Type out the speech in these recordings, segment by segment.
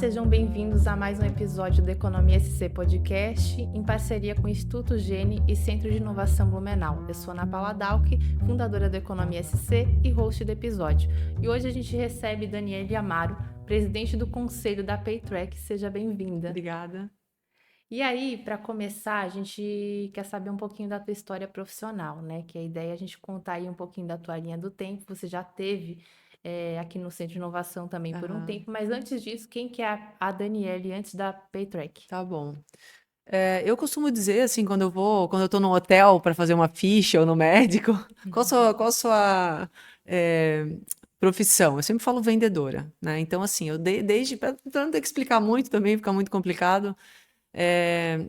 sejam bem-vindos a mais um episódio do Economia SC Podcast, em parceria com o Instituto Gene e Centro de Inovação Blumenau. Eu sou Ana Paula Dalck, fundadora do Economia SC e host do episódio. E hoje a gente recebe Daniele Amaro, presidente do Conselho da Paytrack. Seja bem-vinda. Obrigada. E aí, para começar, a gente quer saber um pouquinho da tua história profissional, né? Que a ideia é a gente contar aí um pouquinho da tua linha do tempo. Você já teve aqui no Centro de Inovação também por um Aham, tempo, mas antes disso, quem que é a Daniele antes da Paytrack? tá bom. Eu costumo dizer assim, quando eu tô no hotel para fazer uma ficha ou no médico, qual a sua é, profissão? Eu sempre falo vendedora, né? Então, assim, desde, para não ter que explicar muito também, fica muito complicado.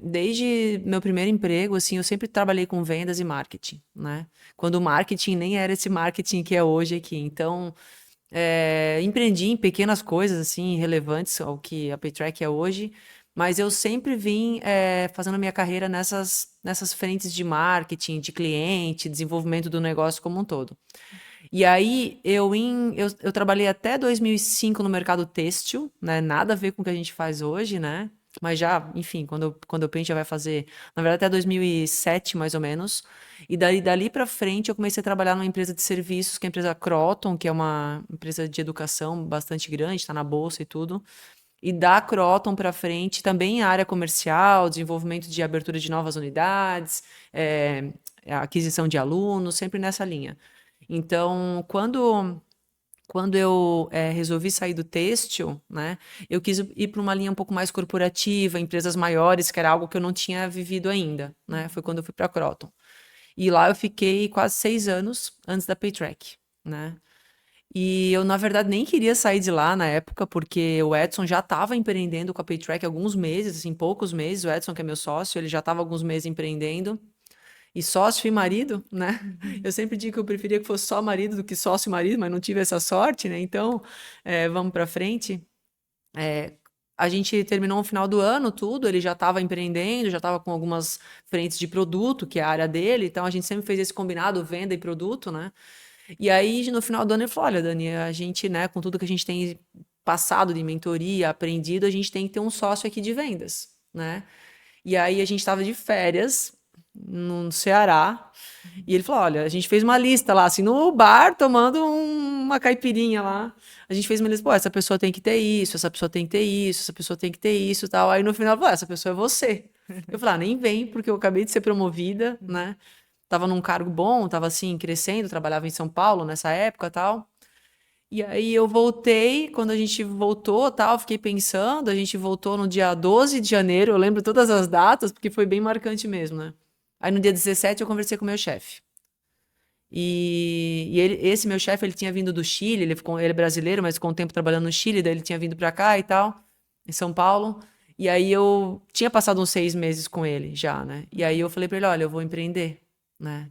Desde meu primeiro emprego, assim, eu sempre trabalhei com vendas e marketing, né? Quando o marketing nem era esse marketing que é hoje aqui. Então, empreendi em pequenas coisas, assim, relevantes ao que a Paytrack é hoje, mas eu sempre vim fazendo a minha carreira nessas frentes de marketing, de cliente, desenvolvimento do negócio como um todo. E aí, eu trabalhei até 2005 no mercado têxtil, né? Nada a ver com o que a gente faz hoje, né? Mas já, enfim, quando eu penso, já vai fazer, na verdade, até 2007, mais ou menos. E dali para frente, eu comecei a trabalhar numa empresa de serviços, que é a empresa Croton, que é uma empresa de educação bastante grande, está na bolsa e tudo. E da Croton para frente, também em área comercial, desenvolvimento de abertura de novas unidades, aquisição de alunos, sempre nessa linha. Então, quando eu resolvi sair do têxtil, né, eu quis ir para uma linha um pouco mais corporativa, empresas maiores, que era algo que eu não tinha vivido ainda, né? Foi quando eu fui para a Croton. E lá eu fiquei quase 6 anos antes da Paytrack, né? E eu, na verdade, nem queria sair de lá na época, porque o Edson já estava empreendendo com a Paytrack há alguns meses, assim, poucos meses. O Edson, que é meu sócio, ele já estava alguns meses empreendendo. E sócio e marido, né? Uhum. Eu sempre digo que eu preferia que fosse só marido do que sócio e marido, mas não tive essa sorte, né? Então, vamos para frente. É, a gente terminou no final do ano tudo, ele já estava empreendendo, já estava com algumas frentes de produto, que é a área dele, então a gente sempre fez esse combinado, venda e produto, né? E aí, no final do ano, ele falou: olha, Dani, a gente, né, com tudo que a gente tem passado de mentoria, aprendido, a gente tem que ter um sócio aqui de vendas, né? E aí a gente estava de férias no Ceará. E ele falou: olha, a gente fez uma lista lá, assim, no bar, tomando uma caipirinha lá. A gente fez uma lista: pô, essa pessoa tem que ter isso, essa pessoa tem que ter isso, essa pessoa tem que ter isso e tal. Aí no final, falou: essa pessoa é você. Eu falei: nem vem, porque eu acabei de ser promovida, né? Tava num cargo bom, tava assim, crescendo, trabalhava em São Paulo nessa época e tal. E aí eu voltei, quando a gente voltou, tal, fiquei pensando, a gente voltou no dia 12 de janeiro, eu lembro todas as datas, porque foi bem marcante mesmo, né? Aí no dia 17 eu conversei com o meu chefe. Esse meu chefe, ele tinha vindo do Chile, ele é brasileiro, mas ficou um tempo trabalhando no Chile, daí ele tinha vindo pra cá e tal, em São Paulo. E aí eu tinha passado uns 6 meses com ele já, né? E aí eu falei pra ele: olha, eu vou empreender, né?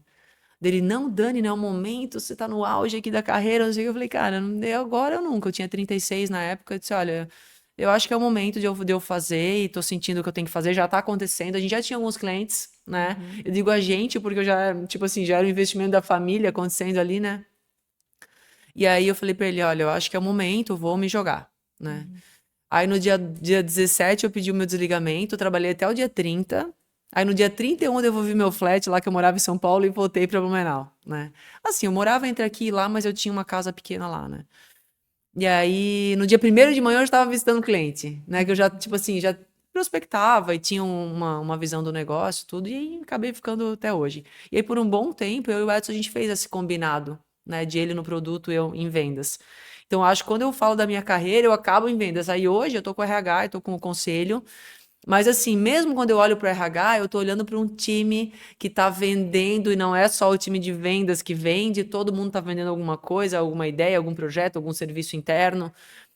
Dele: não, Dani, não é o momento, você tá no auge aqui da carreira, não sei o que. Eu falei: cara, agora eu nunca. Eu tinha 36 na época, eu disse: olha, eu acho que é o momento de eu fazer e tô sentindo o que eu tenho que fazer, já tá acontecendo. A gente já tinha alguns clientes, né? Uhum. Eu digo a gente, porque eu já, tipo assim, já era o investimento da família acontecendo ali, né? E aí eu falei pra ele: olha, eu acho que é o momento, eu vou me jogar, né? Uhum. Aí no dia 17 eu pedi o meu desligamento, trabalhei até o dia 30. Aí no dia 31 eu devolvi meu flat lá que eu morava em São Paulo e voltei para Blumenau, né? Assim, eu morava entre aqui e lá, mas eu tinha uma casa pequena lá, né? E aí no dia 1º de manhã eu estava visitando cliente, né? Que eu já, tipo assim, já prospectava e tinha uma visão do negócio, tudo, e aí acabei ficando até hoje. E aí por um bom tempo eu e o Edson a gente fez esse combinado, né? De ele no produto e eu em vendas. Então, eu acho que quando eu falo da minha carreira, eu acabo em vendas. Aí hoje eu tô com o RH, eu tô com o conselho. Mas assim, mesmo quando eu olho para o RH, eu tô olhando para um time que está vendendo e não é só o time de vendas que vende, todo mundo está vendendo alguma coisa, alguma ideia, algum projeto, algum serviço interno.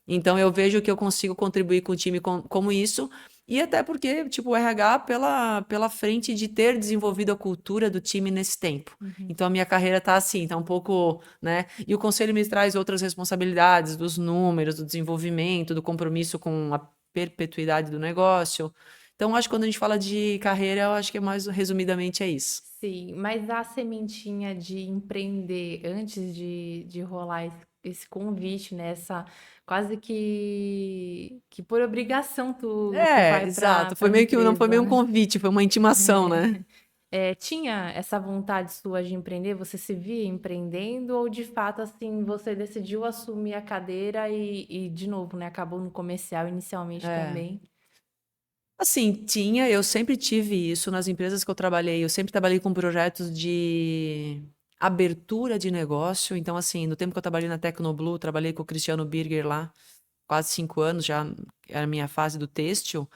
Então eu vejo que eu consigo contribuir com o time como isso. E até porque, tipo, o RH pela frente de ter desenvolvido a cultura do time nesse tempo. Uhum. Então a minha carreira tá assim, tá um pouco, né? E o conselho me traz outras responsabilidades, dos números, do desenvolvimento, do compromisso com a perpetuidade do negócio. Então, acho que quando a gente fala de carreira, eu acho que é mais resumidamente é isso. Sim, mas a sementinha de empreender antes de rolar esse convite, né? Essa quase que por obrigação tu É, vai exato. para Foi a meio que não foi empresa, meio um né? convite, foi uma intimação, né? Tinha essa vontade sua de empreender? Você se via empreendendo ou de fato assim você decidiu assumir a cadeira e de novo, né? Acabou no comercial inicialmente É. também. Assim, tinha, eu sempre tive isso nas empresas que eu sempre trabalhei com projetos de abertura de negócio. Então, assim, no tempo que eu trabalhei na Tecnoblue, trabalhei com o Cristiano Birger lá, quase 5 anos, já era a minha fase do têxtil.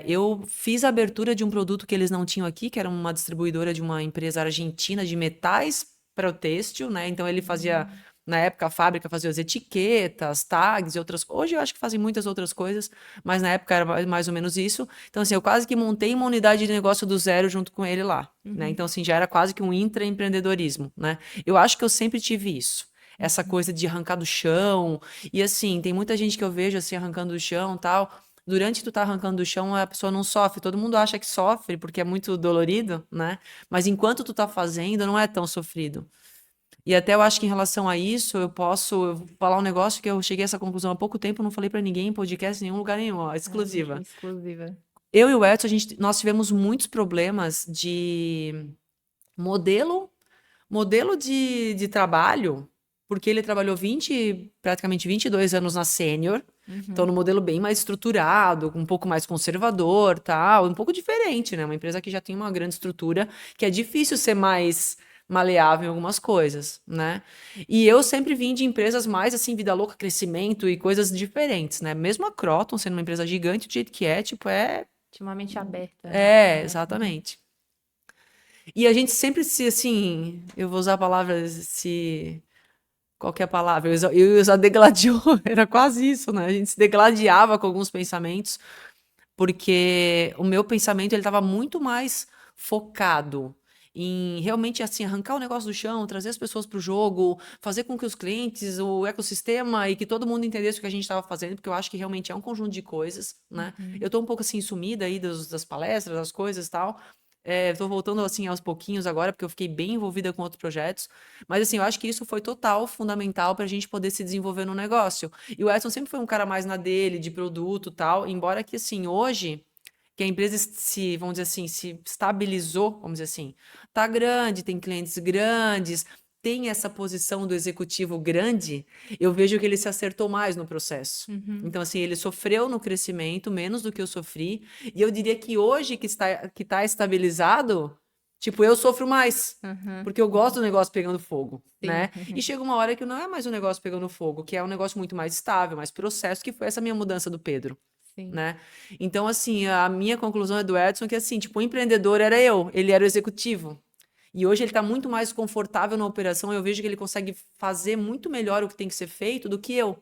Eu fiz a abertura de um produto que eles não tinham aqui, que era uma distribuidora de uma empresa argentina de metais para o têxtil, né? Então ele fazia, Hum, na época, a fábrica fazia as etiquetas, tags e outras. Hoje eu acho que fazem muitas outras coisas, mas na época era mais ou menos isso. Então, assim, eu quase que montei uma unidade de negócio do zero junto com ele lá, né? uhum, Então, assim, já era quase que um intraempreendedorismo, né? Eu acho que eu sempre tive isso. Essa uhum. coisa de arrancar do chão, e assim, tem muita gente que eu vejo assim arrancando do chão, e tal. Durante tu tá arrancando do chão, a pessoa não sofre. Todo mundo acha que sofre porque é muito dolorido, né? Mas enquanto tu tá fazendo, não é tão sofrido. E até eu acho que em relação a isso, eu vou falar um negócio que eu cheguei a essa conclusão há pouco tempo, não falei pra ninguém em podcast, em nenhum lugar nenhum, ó, exclusiva. Exclusiva. Eu e o Edson, nós tivemos muitos problemas de modelo de trabalho, porque ele trabalhou praticamente 22 anos na sênior, então Uhum. no modelo bem mais estruturado, um pouco mais conservador, tal, um pouco diferente, né? Uma empresa que já tem uma grande estrutura, que é difícil ser mais maleável em algumas coisas, né? E eu sempre vim de empresas mais assim, vida louca, crescimento e coisas diferentes, né? Mesmo a Croton sendo uma empresa gigante, do jeito que é, tipo, Intimamente aberta, né? exatamente. E a gente sempre se, assim, eu vou usar a palavra se. Qualquer palavra, eu ia usar degladiou, era quase isso, né? A gente se degladiava com alguns pensamentos, porque o meu pensamento ele estava muito mais focado em realmente assim arrancar o negócio do chão, trazer as pessoas para o jogo, fazer com que os clientes, o ecossistema e que todo mundo entendesse o que a gente estava fazendo, porque eu acho que realmente é um conjunto de coisas, né? Eu Uhum. estou um pouco assim sumida aí das palestras, das coisas e tal. Estou voltando assim aos pouquinhos agora, porque eu fiquei bem envolvida com outros projetos. Mas assim, eu acho que isso foi total, fundamental para a gente poder se desenvolver no negócio. E o Edson sempre foi um cara mais na dele, de produto e tal, embora que assim, hoje que a empresa se, vamos dizer assim, se estabilizou, vamos dizer assim, tá grande, tem clientes grandes, tem essa posição do executivo grande, eu vejo que ele se acertou mais no processo. Uhum. Então, assim, ele sofreu no crescimento menos do que eu sofri, e eu diria que hoje que está estabilizado, tipo, eu sofro mais, Uhum. porque eu gosto do negócio pegando fogo, Sim. né? E chega uma hora que não é mais um negócio pegando fogo, que é um negócio muito mais estável, mais processo, que foi essa minha mudança do Pedro, Sim. né? Então, assim, a minha conclusão é do Edson que, assim, tipo, o empreendedor era eu, ele era o executivo. E hoje ele está muito mais confortável na operação, eu vejo que ele consegue fazer muito melhor o que tem que ser feito do que eu.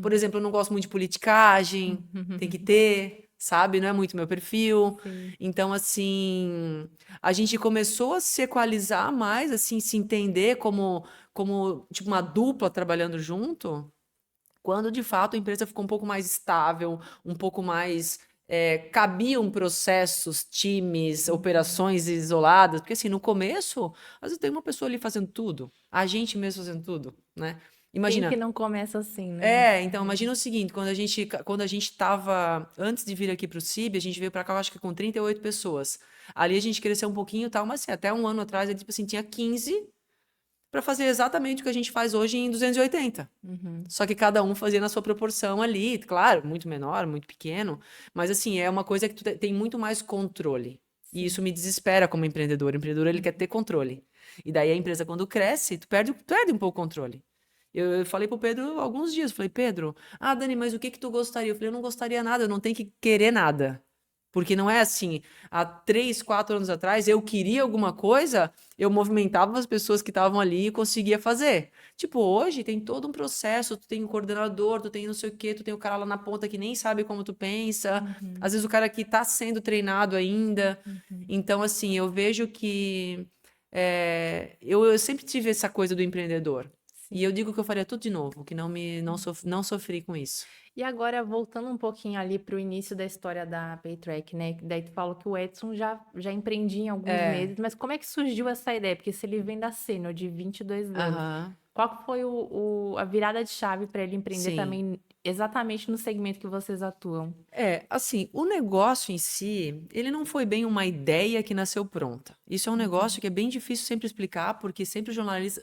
Por Uhum. exemplo, eu não gosto muito de politicagem, tem que ter, sabe? Não é muito meu perfil. Sim. Então, assim, a gente começou a se equalizar mais, assim, se entender como tipo, uma dupla trabalhando junto, quando de fato a empresa ficou um pouco mais estável, um pouco mais. Cabiam processos, times, Uhum. operações isoladas, porque assim, no começo, às vezes tem uma pessoa ali fazendo tudo, a gente mesmo fazendo tudo, né? Quem que Imagina, não começa assim, né? então, imagina o seguinte, quando a gente estava, antes de vir aqui para o CIB, a gente veio para cá, eu acho que com 38 pessoas. Ali a gente cresceu um pouquinho e tal, mas assim, até um ano atrás, tipo assim, tinha 15 para fazer exatamente o que a gente faz hoje em 280. Uhum. Só que cada um fazia na sua proporção ali, claro, muito menor, muito pequeno, mas assim, é uma coisa que tu tem muito mais controle. E Sim. isso me desespera como empreendedor. O empreendedor, ele quer ter controle. E daí a empresa, quando cresce, tu perde um pouco o controle. Eu falei pro Pedro alguns dias, falei, Pedro, Dani, mas o que que tu gostaria? Eu falei, eu não gostaria nada, eu não tenho que querer nada. Porque não é assim, há 3, 4 anos atrás, eu queria alguma coisa, eu movimentava as pessoas que estavam ali e conseguia fazer. Tipo, hoje tem todo um processo, tu tem um coordenador, tu tem não sei o quê, tu tem o cara lá na ponta que nem sabe como tu pensa, Uhum. às vezes o cara que tá sendo treinado ainda. Uhum. Então, assim, eu vejo que eu sempre tive essa coisa do empreendedor. E Sim. eu digo que eu faria tudo de novo, que não sofri com isso. E agora, voltando um pouquinho ali para o início da história da Paytrack, né? Daí tu falou que o Edson já empreendia em alguns É, meses, mas como é que surgiu essa ideia? Porque se ele vem da sênior de 22 anos, aham, qual que foi a virada de chave para ele empreender sim. também exatamente no segmento que vocês atuam? É, assim, o negócio em si, ele não foi bem uma ideia que nasceu pronta. Isso é um negócio que é bem difícil sempre explicar, porque sempre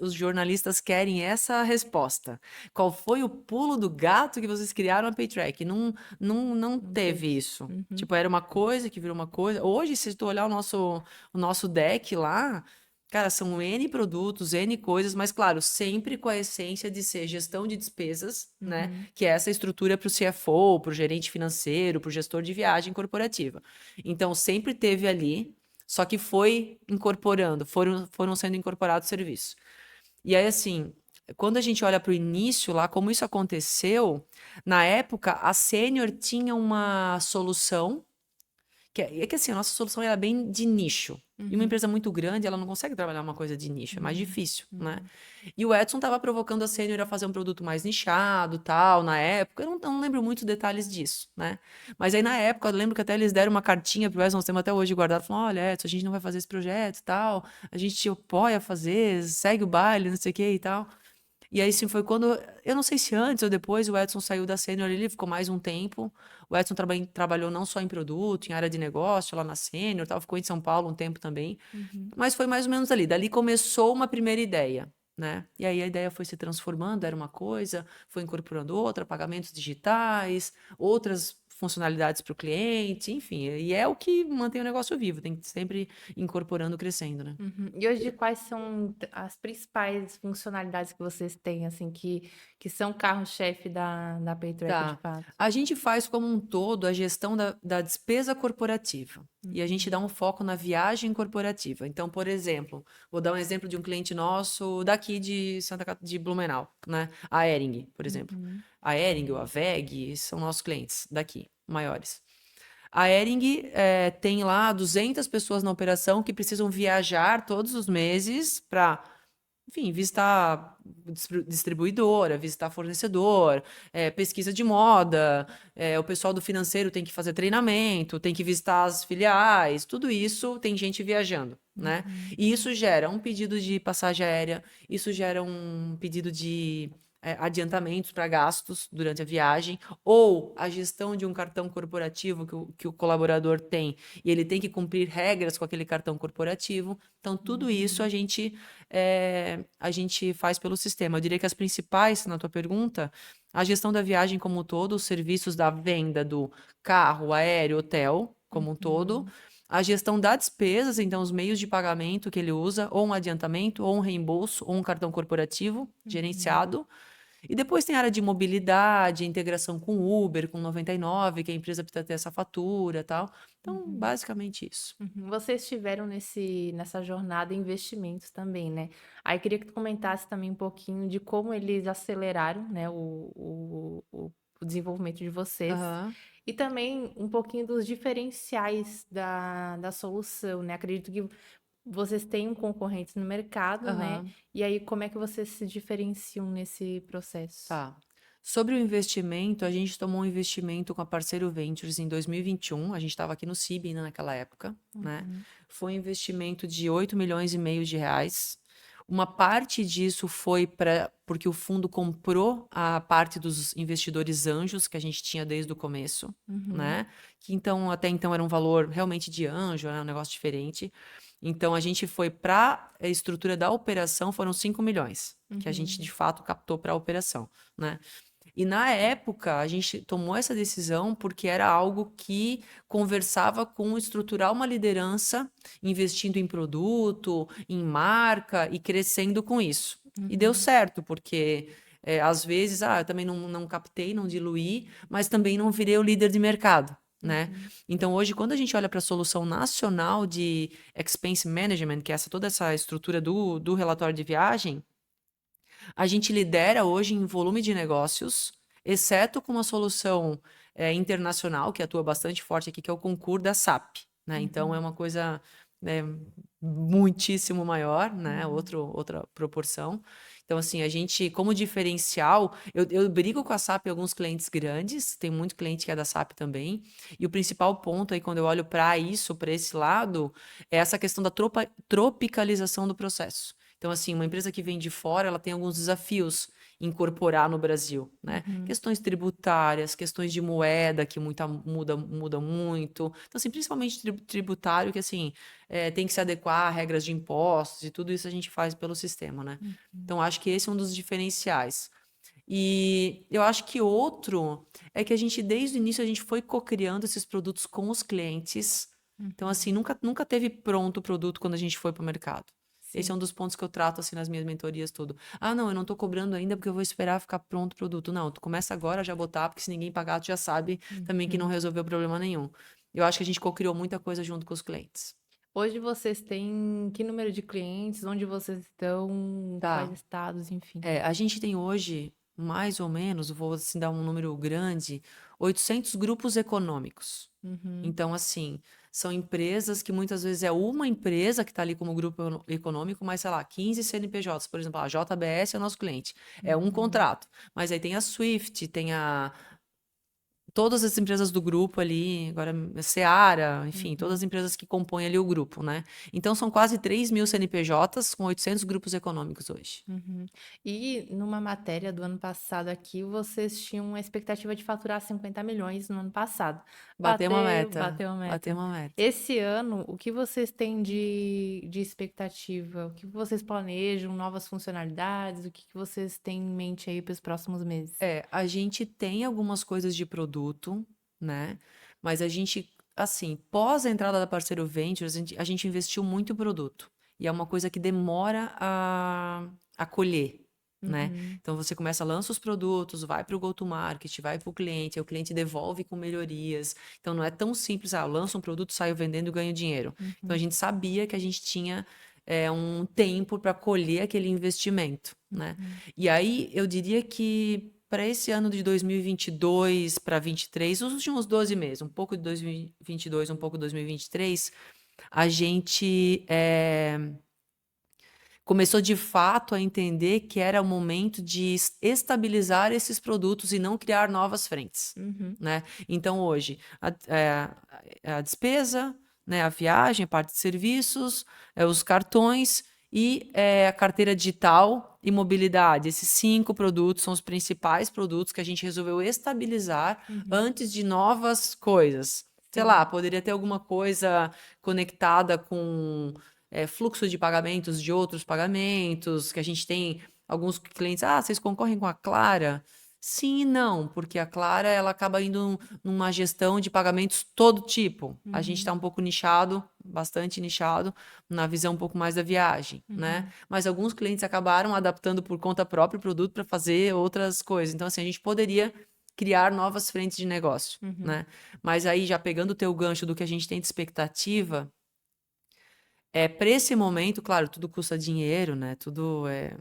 os jornalistas querem essa resposta. Qual foi o pulo do gato que vocês criaram a Paytrack? Não Não teve teve. isso. Uhum, Tipo, era uma coisa que virou uma coisa. Hoje, se tu olhar o nosso deck lá, cara, são N produtos, N coisas, mas claro, sempre com a essência de ser gestão de despesas, né? uhum, Que é essa estrutura para o CFO, para o gerente financeiro, para o gestor de viagem corporativa. Então, sempre teve ali, só que foi incorporando, foram sendo incorporados serviços. E aí, assim, quando a gente olha para o início lá, como isso aconteceu, na época, a Sênior tinha uma solução que assim, a nossa solução era bem de nicho. E uma uhum, empresa muito grande, ela não consegue trabalhar uma coisa de nicho, é mais uhum, difícil, né? uhum, E o Edson estava provocando a Sênior a fazer um produto mais nichado, tal, na época. Eu não lembro muito detalhes disso, né? Mas aí na época, eu lembro que até eles deram uma cartinha pro Edson, nós temos até hoje guardado, falando, olha, Edson, a gente não vai fazer esse projeto, tal, a gente te apoia a fazer, segue o baile, não sei o que e tal. E aí, sim, foi quando. Eu não sei se antes ou depois o Edson saiu da Sênior, ele ficou mais um tempo. O Edson trabalhou não só em produto, em área de negócio, lá na Sênior, tal, ficou em São Paulo um tempo também. uhum. Mas foi mais ou menos ali. Dali começou uma primeira ideia, né? E aí a ideia foi se transformando, era uma coisa, foi incorporando outra, pagamentos digitais, outras funcionalidades para o cliente, enfim. E é o que mantém o negócio vivo, tem que sempre incorporando, crescendo, né? Uhum. E hoje, quais são as principais funcionalidades que vocês têm, assim, que são carro-chefe da Paytrack, de Tá. fato? A gente faz como um todo a gestão da despesa corporativa. E a gente Uhum, dá um foco na viagem corporativa. Então, por exemplo, vou dar um exemplo de um cliente nosso daqui de de Blumenau, né? A Hering, por exemplo. uhum, A Hering ou a VEG são nossos clientes daqui, maiores. A Hering tem lá 200 pessoas na operação que precisam viajar todos os meses para, enfim, visitar distribuidora, visitar fornecedor, pesquisa de moda, o pessoal do financeiro tem que fazer treinamento, tem que visitar as filiais, tudo isso tem gente viajando, né? uhum, E isso gera um pedido de passagem aérea, isso gera um pedido de adiantamentos para gastos durante a viagem, ou a gestão de um cartão corporativo que o colaborador tem, e ele tem que cumprir regras com aquele cartão corporativo. Então, tudo isso uhum, a gente faz pelo sistema. Eu diria que as principais, na tua pergunta, a gestão da viagem como um todo, os serviços da venda do carro, aéreo, hotel como um todo, uhum, a gestão da despesas, então os meios de pagamento que ele usa, ou um adiantamento, ou um reembolso, ou um cartão corporativo uhum, gerenciado. E depois tem a área de mobilidade, integração com Uber, com 99, que a empresa precisa ter essa fatura, e tal. Então, uhum, basicamente isso. uhum. Vocês tiveram nessa jornada investimentos também, né? Aí queria que tu comentasse também um pouquinho de como eles aceleraram, né, o desenvolvimento de vocês. Aham, E também um pouquinho dos diferenciais da solução, né? Acredito que vocês têm um concorrente no mercado, né? aham. E aí, como é que vocês se diferenciam nesse processo? Tá. Sobre o investimento, a gente tomou um investimento com a Parceiro Ventures em 2021. A gente estava aqui no CIB ainda naquela época, né? Uhum, Foi um investimento de 8,5 milhões de reais. Uma parte disso foi porque o fundo comprou a parte dos investidores anjos que a gente tinha desde o começo, uhum, né? Que então até então era um valor realmente de anjo, né? Um negócio diferente. Então a gente foi para a estrutura da operação, foram 5 milhões que a gente uhum, de fato captou para a operação, né? E na época a gente tomou essa decisão porque era algo que conversava com estruturar uma liderança, investindo em produto, em marca e crescendo com isso. E deu uhum, certo, porque às vezes, eu também não captei, não diluí, mas também não virei o líder de mercado. Né? uhum, Então, hoje, quando a gente olha para a solução nacional de expense management, que é toda essa estrutura do relatório de viagem, a gente lidera hoje em volume de negócios, exceto com uma solução internacional, que atua bastante forte aqui, que é o concurso da SAP. Né? Então, é uhum, uma coisa né, muitíssimo maior, né? uhum, Outra proporção. Então, assim, a gente, como diferencial, eu brigo com a SAP em alguns clientes grandes, tem muito cliente que é da SAP também, e o principal ponto aí, quando eu olho para isso, para esse lado, é essa questão da tropicalização do processo. Então, assim, uma empresa que vem de fora, ela tem alguns desafios em incorporar no Brasil, né? Uhum. Questões tributárias, questões de moeda, que muda muito. Então, assim, principalmente tributário, que, assim, tem que se adequar a regras de impostos e tudo isso a gente faz pelo sistema, né? Uhum. Então, acho que esse é um dos diferenciais. E eu acho que outro é que a gente, desde o início, a gente foi co-criando esses produtos com os clientes. Então, Uhum. assim, nunca teve pronto o produto quando a gente foi para o mercado. Esse é Sim. um dos pontos que eu trato, assim, nas minhas mentorias, tudo. Ah, não, eu não estou cobrando ainda porque eu vou esperar ficar pronto o produto. Não, tu começa agora a já botar, porque se ninguém pagar, tu já sabe também que não Uhum. resolveu problema nenhum. Eu acho que a gente co-criou muita coisa junto com os clientes. Hoje vocês têm que número de clientes? Onde vocês estão? Quais Tá. estados, enfim? A gente tem hoje, mais ou menos, vou assim, dar um número grande, 800 grupos econômicos. Uhum. Então, assim, são empresas que muitas vezes é uma empresa que está ali como grupo econômico, mas, sei lá, 15 CNPJs, por exemplo, a JBS é o nosso cliente, é um Uhum. contrato, mas aí tem a Swift, tem todas as empresas do grupo ali, agora Seara, enfim, todas Uhum. as empresas que compõem ali o grupo, né? Então, são quase 3.000 CNPJs com 800 grupos econômicos hoje. Uhum. E numa matéria do ano passado aqui, vocês tinham uma expectativa de faturar 50 milhões no ano passado. Bater uma meta. Bateu a Bater meta. uma meta. Esse ano, o que vocês têm de expectativa? O que vocês planejam? Novas funcionalidades? O que vocês têm em mente aí para os próximos meses? A gente tem algumas coisas de produto, né? Mas a gente, assim, pós a entrada da Parceiro Ventures, a gente investiu muito em produto. E é uma coisa que demora a colher, né? Uhum. Então você começa, lança os produtos, vai para o go-to-market, vai para o cliente, aí o cliente devolve com melhorias. Então não é tão simples, lança um produto, saio vendendo e ganho dinheiro. Então a Uhum. gente sabia que a gente tinha um tempo para colher aquele investimento, né? Uhum. E aí eu diria que para esse ano de 2022 para 23, os últimos 12 meses, um pouco de 2022, um pouco de 2023, a gente começou de fato a entender que era o momento de estabilizar esses produtos e não criar novas frentes, Uhum. né? Então hoje a despesa, né, a viagem, a parte de serviços, os cartões e a carteira digital e mobilidade. Esses 5 produtos são os principais produtos que a gente resolveu estabilizar Uhum. antes de novas coisas. Sei Sim. lá, poderia ter alguma coisa conectada com fluxo de pagamentos de outros pagamentos, que a gente tem alguns clientes, vocês concorrem com a Clara? Sim e não, porque a Clara ela acaba indo numa gestão de pagamentos todo tipo. A gente está Uhum. um pouco nichado, bastante nichado, na visão um pouco mais da viagem, né? Uhum. Mas alguns clientes acabaram adaptando por conta própria o produto para fazer outras coisas. Então, assim, a gente poderia criar novas frentes de negócio, Uhum. né? Mas aí, já pegando o teu gancho do que a gente tem de expectativa, para esse momento, claro, tudo custa dinheiro, né? Tudo é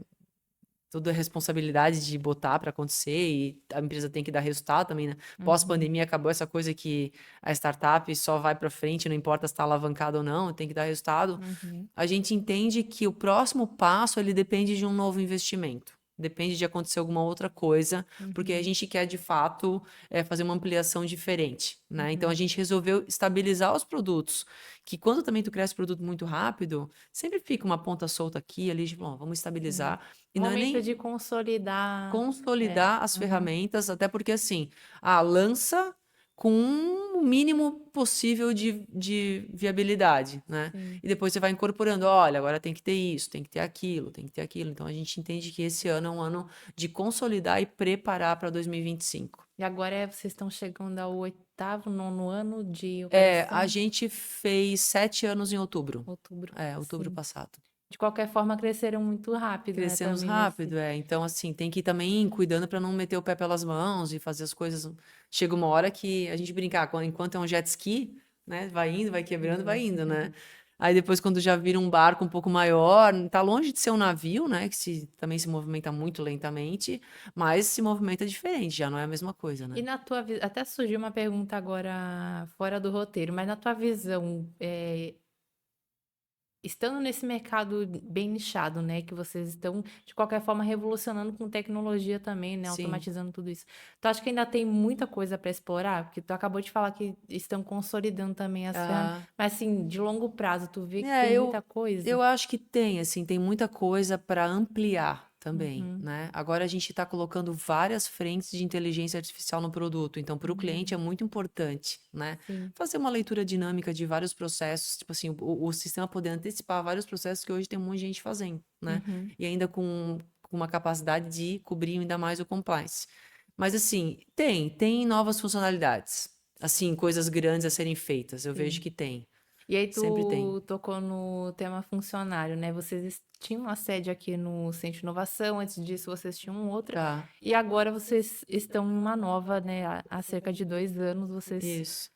responsabilidade de botar para acontecer e a empresa tem que dar resultado também, né? Uhum. Pós-pandemia acabou essa coisa que a startup só vai para frente, não importa se está alavancada ou não, tem que dar resultado. Uhum. A gente entende que o próximo passo ele depende de um novo investimento. Depende de acontecer alguma outra coisa, porque a Uhum. gente quer de fato fazer uma ampliação diferente, né? Então a Uhum. gente resolveu estabilizar os produtos, que quando também tu cresce produto muito rápido, sempre fica uma ponta solta aqui, ali, tipo, bom, vamos Sim. estabilizar. E não é Momento nem de consolidar. É. consolidar as Uhum. ferramentas, até porque assim, lança com o mínimo possível de viabilidade, né? Sim. E depois você vai incorporando, olha, agora tem que ter isso, tem que ter aquilo, tem que ter aquilo. Então a gente entende que esse ano é um ano de consolidar e preparar para 2025. E agora vocês estão chegando ao oitavo, nono ano de A operação? gente fez 7 anos em outubro. Outubro. Outubro Sim. passado. De qualquer forma, cresceram muito rápido, né? Crescemos Também nesse. rápido, Então, assim, tem que ir também cuidando para não meter o pé pelas mãos e fazer as coisas. Chega uma hora que a gente brincar, enquanto é um jet ski, né? Vai indo, vai quebrando, vai indo, né? Aí depois, quando já vira um barco um pouco maior, tá longe de ser um navio, né? Que também se movimenta muito lentamente, mas se movimenta diferente, já não é a mesma coisa, E né? na tua visão, até surgiu uma pergunta agora fora do roteiro, mas na tua visão, estando nesse mercado bem nichado, né, que vocês estão, de qualquer forma, revolucionando com tecnologia também, né, Sim. automatizando tudo isso. Tu acha que ainda tem muita coisa para explorar? Porque tu acabou de falar que estão consolidando também as ferramentas, Ah, mas assim, de longo prazo, tu vê que é, tem muita eu coisa? acho que tem, assim, tem muita coisa para ampliar também, Uhum, né? Agora a gente está colocando várias frentes de inteligência artificial no produto, então para o cliente é uhum, muito importante, né? sim. Fazer uma leitura dinâmica de vários processos, tipo assim, o sistema poder antecipar vários processos que hoje tem um monte de gente fazendo, né? Uhum, E ainda com uma capacidade de cobrir ainda mais o compliance. Mas assim, tem novas funcionalidades, assim, coisas grandes a serem feitas, eu vejo sim. que tem, E aí sempre tem. tu tocou no tema funcionário, né? Vocês tinham uma sede aqui no Centro de Inovação, antes disso vocês tinham outra, Tá, e agora vocês estão em uma nova, né? Há cerca de 2 anos vocês isso.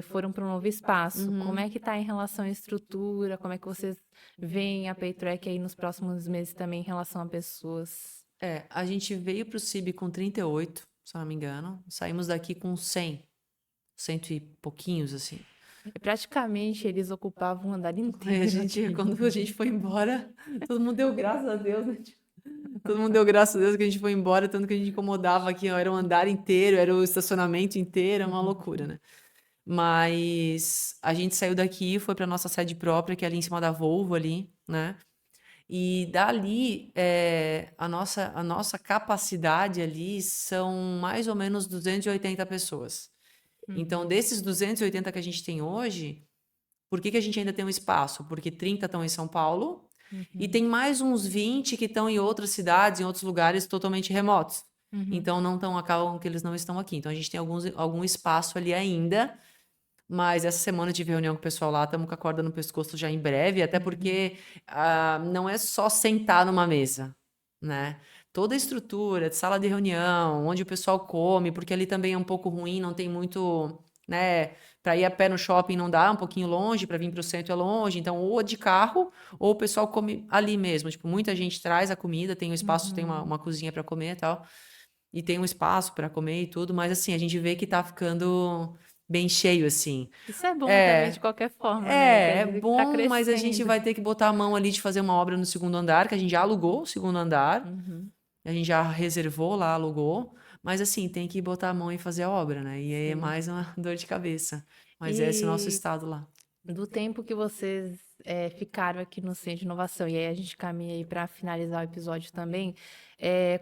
foram para um novo espaço. Como Uhum. é que está em relação à estrutura? Como é que vocês veem a Paytrack aí nos próximos meses também em relação a pessoas? É, a gente veio para o CIB com 38, se eu não me engano. Saímos daqui com 100, cento e pouquinhos, assim. Praticamente eles ocupavam o andar Aí a inteiro gente, aqui. quando a gente foi embora, todo mundo deu graças a Deus, né? Tipo, todo mundo deu graças a Deus que a gente foi embora, tanto que a gente incomodava aqui, ó, era o andar inteiro, era o estacionamento inteiro, é uma loucura, né? Mas a gente saiu daqui, foi para nossa sede própria, que é ali em cima da Volvo ali, né? E dali, a nossa capacidade ali são mais ou menos 280 pessoas. Então, Uhum, desses 280 que a gente tem hoje, por que que a gente ainda tem um espaço? Porque 30 estão em São Paulo e uhum, tem mais uns 20 que estão em outras cidades, em outros lugares totalmente remotos. uhum, Então, não estão, acabam que eles não estão aqui. Então, a gente tem algum espaço ali ainda, mas essa semana eu tive reunião com o pessoal lá, estamos com a corda no pescoço já em breve, até uhum, porque não é só sentar numa mesa, né? Toda a estrutura de sala de reunião, onde o pessoal come, porque ali também é um pouco ruim, não tem muito, né? Para ir a pé no shopping não dá, um pouquinho longe, para vir para o centro é longe, então ou de carro, ou o pessoal come ali mesmo. Tipo, muita gente traz a comida, tem um espaço, tem uma, uhum. uma cozinha para comer e tal e tem um espaço para comer e tudo, mas assim, a gente vê que tá ficando bem cheio, assim. Isso é bom também de É, qualquer forma, né? Quer é dizer que tá bom, mas a gente crescendo. vai ter que botar a mão ali de fazer uma obra no segundo andar, que a gente já alugou o segundo andar, Uhum, a gente já reservou lá, alugou, mas assim, tem que botar a mão e fazer a obra, né? E aí é sim. mais uma dor de cabeça. Mas é esse o nosso E estado lá. do tempo que vocês ficaram aqui no Centro de Inovação, e aí a gente caminha aí para finalizar o episódio também,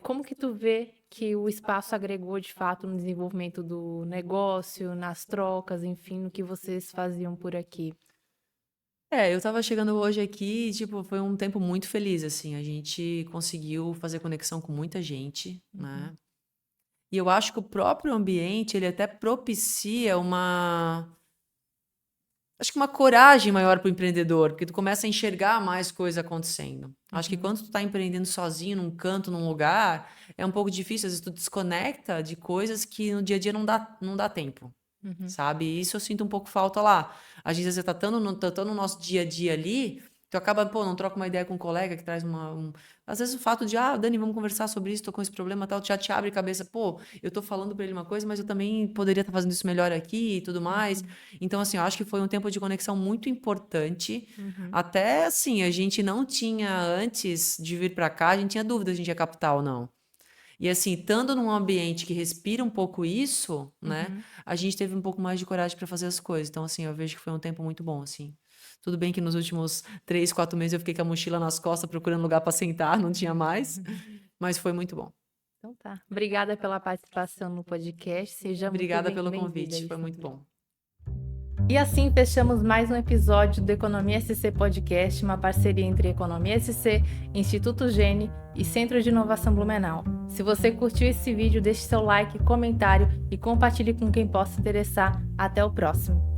como que tu vê que o espaço agregou de fato no desenvolvimento do negócio, nas trocas, enfim, no que vocês faziam por aqui? É, eu tava chegando hoje aqui e, tipo, foi um tempo muito feliz, assim. A gente conseguiu fazer conexão com muita gente, Uhum, né? E eu acho que o próprio ambiente, ele até propicia acho que uma coragem maior para o empreendedor, porque tu começa a enxergar mais coisa acontecendo. Acho que uhum, quando tu está empreendendo sozinho, num canto, num lugar, é um pouco difícil, às vezes tu desconecta de coisas que no dia a dia não dá tempo, uhum, sabe? E isso eu sinto um pouco falta lá. Às vezes você tá tão no nosso dia a dia ali, tu acaba, pô, não troca uma ideia com um colega que traz Às vezes o fato de, Dani, vamos conversar sobre isso, tô com esse problema tal, já te abre a cabeça, pô, eu tô falando para ele uma coisa, mas eu também poderia estar fazendo isso melhor aqui e tudo mais. uhum, Então, assim, eu acho que foi um tempo de conexão muito importante. uhum, Até, assim, a gente não tinha, antes de vir para cá, a gente tinha dúvida se a gente ia captar ou não. E assim, estando num ambiente que respira um pouco isso, né? uhum. A gente teve um pouco mais de coragem para fazer as coisas. Então, assim, eu vejo que foi um tempo muito bom, assim. Tudo bem que nos últimos 3, 4 meses eu fiquei com a mochila nas costas procurando lugar para sentar, não tinha mais, mas foi muito bom. Então tá. Obrigada pela participação no podcast. Seja muito Obrigada pelo bem-vinda convite, aí foi muito sempre. bom. E assim fechamos mais um episódio do Economia SC Podcast, uma parceria entre Economia SC, Instituto Gene e Centro de Inovação Blumenau. Se você curtiu esse vídeo, deixe seu like, comentário e compartilhe com quem possa interessar. Até o próximo!